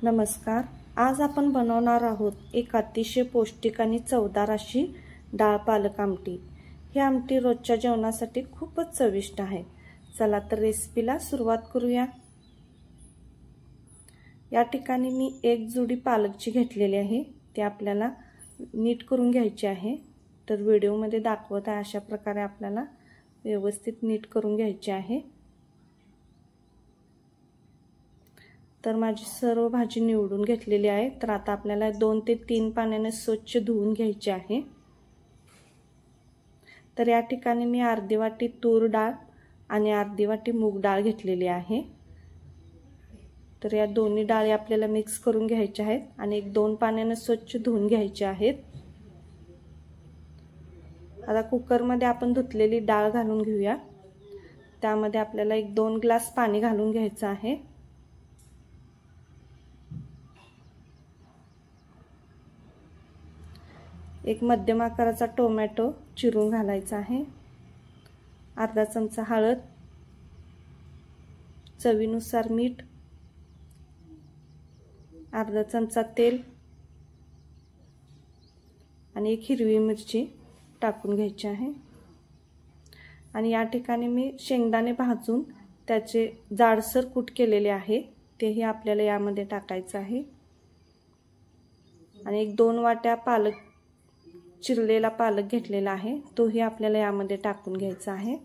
नमस्कार। आज आपण बनवणार आहोत एक अतिशय पौष्टिक आणि चवदार अशी डाळ पालक आमटी। ही आमटी रोजच्या जेवणासाठी खूपच चविष्ट आहे। चला तर रेसिपीला सुरुवात करूया। या ठिकाणी मी एक जुडी पालकची घेतलेली आहे, ते आपल्याला नीट करून घ्यायची आहे। तर व्हिडिओ मध्ये दाखवत आहे अशा प्रकारे आपल्याला व्यवस्थित नीट करून घ्यायची आहे। तर माझी सर्व भाजी निवडून घेतलेली आहे। तर आता आपल्याला 2 ते 3 पाण्याने स्वच्छ धुवून घ्यायची आहे। तर या ठिकाणी मी अर्धी वाटी तूर डाळ आणि अर्धी वाटी मूग डाळ घेतलेली आहे। तर या दोन्ही डाळी आपल्याला मिक्स करून घ्यायच्या आहेत आणि 1-2 पाण्याने स्वच्छ धुवून घ्यायचे आहेत। आता कुकर मध्ये आपण धुतलेली डाळ घालून घेऊया। त्यामध्ये आपल्याला 1-2 ग्लास पाणी घालून घ्यायचं आहे। एक मध्यम आकाराचा टोमॅटो चिरून घालायचा आहे। अर्धा चमचा हळद, चवीनुसार मीठ, अर्धा चमचा तेल आणि एक हिरवी मिरची टाकून घ्यायची आहे। आणि या ठिकाणी मी शेंगदाणे भाजून त्याचे जाडसर कूट केलेले आहे, तेही आपल्याला यामध्ये टाकायचं आहे। आणि 1-2 वाट्या पालक चिरलेला पालक घेतलेला आहे, तोही आपल्याला यामध्ये टाकून घ्यायचा आहे।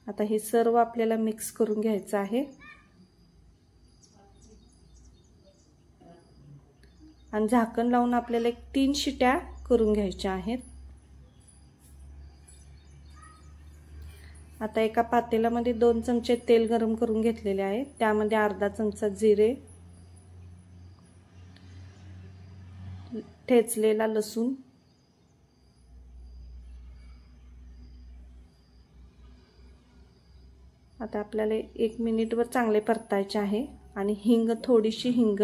आता हे सर्व आपल्याला मिक्स करून घ्यायचं आहे आणि झाकण लावून आपल्याला 3 शिट्या करून घ्यायच्या आहेत। आता एका पातेल्यामध्ये 2 चमचे तेल गरम करून घेतलेले आहे, त्यामध्ये अर्धा चमचा जिरे, ठेचलेला लसूण, आता आपल्याला 1 मिनिटभर चांगले परतायचे आहे। आणि हिंग, थोडीशी हिंग,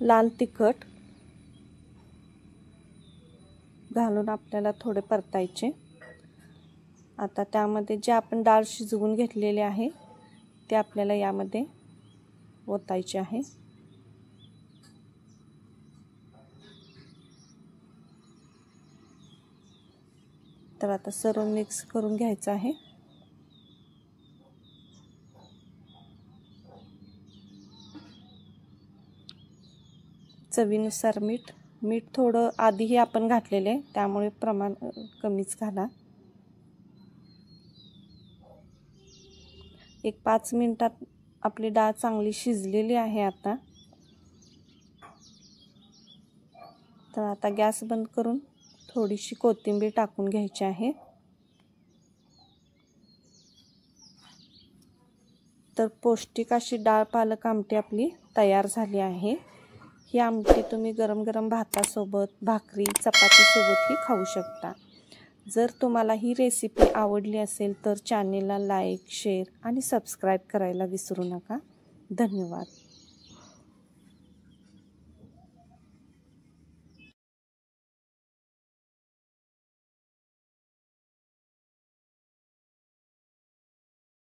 लाल तिखट घालून आपल्याला थोडे परतायचे। आता त्यामध्ये जे आपण डाळ शिजवून घेतलेले आहे ते आपल्याला यामध्ये ओतायचे आहे। तर आता सर्व मिक्स करून घ्यायचं आहे। चवीनुसार मीठ, मीठ थोडं आधीही आपण घातलेले, त्यामुळे प्रमाण कमीच घाला। 1-5 मिनिटात आपली डाळ चांगली शिजलेली आहे। आता तर आता गॅस बंद करून थोडीशी कोथिंबीर टाकून घ्यायची आहे। तर पौष्टिक अशी डाळ पालक आमटी आपली तयार झाली आहे। ही आमटी तुम्ही गरम गरम भातासोबत, भाकरी, चपातीसोबतही खाऊ शकता। जर तुम्हाला ही रेसिपी आवडली असेल तर चॅनेलला लाईक, शेअर आणि सबस्क्राइब करायला विसरू नका। धन्यवाद।